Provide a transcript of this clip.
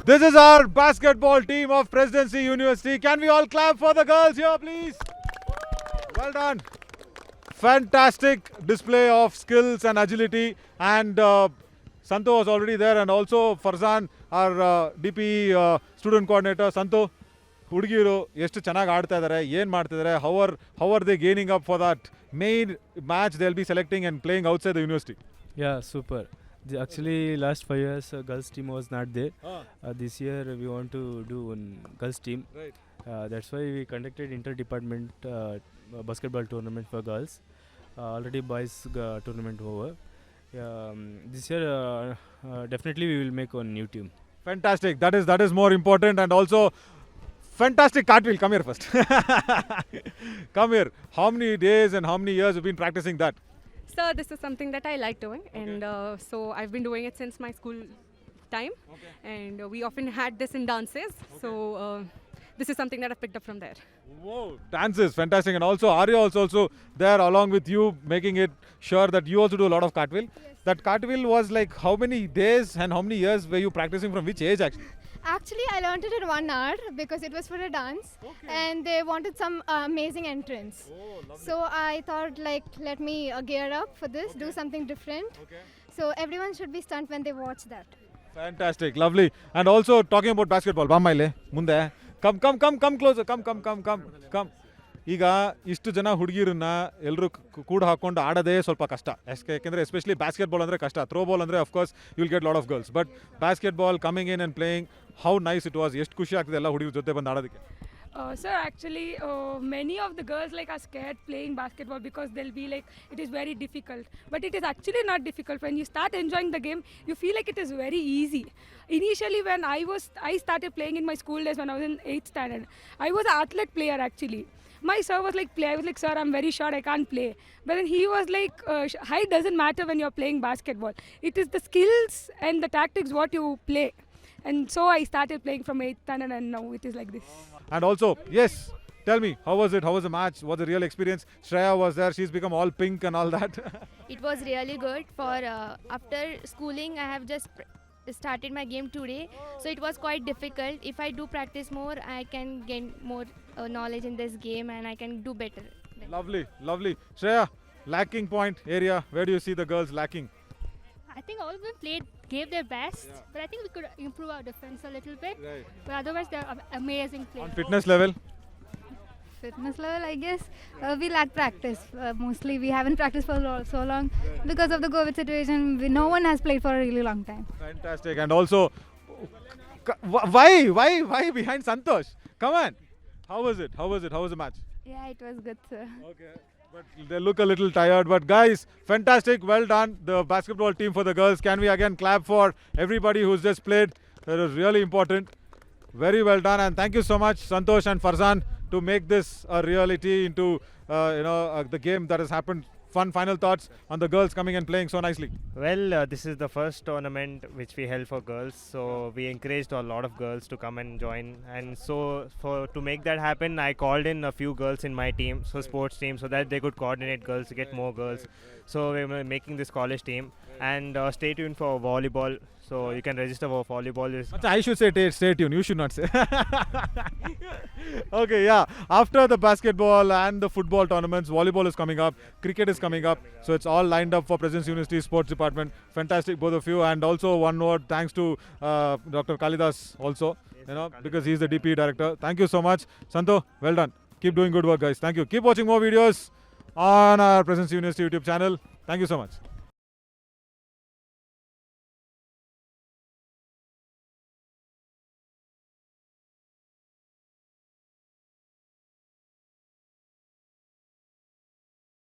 This is our basketball team of Presidency University. Can we all clap for the girls here, please? Well done. Fantastic display of skills and agility. And Santo was already there, and also Farzan, our DP student coordinator. Santo, ಹುಡುಗಿರು ಎಷ್ಟು ಚೆನ್ನಾಗಿ ಆಡ್ತಾ ಇದ್ದಾರೆ, ಏನು ಮಾಡ್ತಿದ್ದಾರೆ, how are they gaining up for that main match they'll be selecting and playing outside the university? Yeah, super. Actually, last 5 years, girls team was not there. This year, we want to do one girls team. Right. That's why we conducted inter-department basketball tournament for girls. Already boys tournament over. This year, definitely we will make one new team. Fantastic. That is more important, and also fantastic cartwheel. Come here first. Come here. How many days and how many years have you been practicing that? So this is something that I like doing, and so I've been doing it since my school time, and we often had this in dances. So this is something that I picked up from there. Whoa, dances, fantastic. And also Arya also there along with you, making it sure that you also do a lot of cartwheel. Yes. That cartwheel was like how many days and how many years were you practicing, from which age actually? Actually, I learned it in 1 hour because it was for a dance, and they wanted some amazing entrance. So I thought, like, let me gear up for this, do something different. So everyone should be stunned when they watch that. Fantastic, lovely. And also talking about basketball, Bammaile, ಮುಂದೆ come closer, come. ಈಗ ಇಷ್ಟು ಜನ ಹುಡುಗಿರನ್ನ ಎಲ್ಲರೂ ಕೂಡ ಹಾಕೊಂಡು ಆಡೋದೇ ಸ್ವಲ್ಪ ಕಷ್ಟ, ಯಾಕೆಂದರೆ ಎಸ್ಪೆಷಲಿ ಬಾಸ್ಕೆಟ್ಬಾಲ್ ಅಂದರೆ ಕಷ್ಟ. ಥ್ರೋ ಬಾಲ್ ಅಂದರೆ of course you will get lot of girls, but basketball coming in and playing, how nice it was. ಎಷ್ಟು ಖುಷಿ ಆಗ್ತದೆ ಎಲ್ಲ ಹುಡುಗರ ಜೊತೆ ಬಂದು ಆಡೋದಕ್ಕೆ. Sir, actually, many of the girls like are scared playing basketball because they'll be like it is very difficult. But it is actually not difficult. When you start enjoying the game, you feel like it is very easy. Initially, when I started playing in my school days when I was in 8th standard, I was an athlete player actually. My sir was like, play. I was like, sir, I'm very short, I can't play. But then he was like, height doesn't matter when you're playing basketball. It is the skills and the tactics what you play. And so I started playing from 8th standard, and now it is like this. And also, yes, tell me, how was it? How was the match? Was it a real experience? Shreya was there. She's become all pink and all that. It was really good. For after schooling, I have just started my game today, so it was quite difficult. If I do practice more, I can gain more knowledge in this game, and I can do better. Lovely. Shreya, lacking point area. Where do you see the girls lacking? I think all of them gave their best, but I think we could improve our defense a little bit. Right. But otherwise, they're amazing players. On fitness level? Fitness level, I guess we lack practice. Mostly, we haven't practiced for so long because of the COVID situation. No one has played for a really long time. Fantastic. And also, why behind Santosh? Come on. How was it? How was the match? Yeah, it was good, sir. Okay. But they look a little tired. But guys, fantastic. Well done. The basketball team for the girls. Can we again clap for everybody who's just played? That was really important. Very well done. And thank you so much, Santosh and Farzan, to make this a reality into the game that has happened. Fun final thoughts on the girls coming and playing so nicely. Well, this is the first tournament which we held for girls, so we encouraged a lot of girls to come and join. And so, to make that happen, I called in a few girls in my team, so sports team, so that they could coordinate girls to get more girls. So we're making this college team, and stay tuned for volleyball. So you can register for volleyball. I should say stay tuned. You should not say. Okay, yeah. After the basketball and the football tournaments, volleyball is coming up, cricket is coming up. So it's all lined up for Presidency University Sports Department. Fantastic, both of you. And also one word, thanks to Dr. Kalidas also, because he's the DP director. Thank you so much. Santo, well done. Keep doing good work, guys. Thank you. Keep watching more videos on our Presidency University YouTube channel. Thank you so much.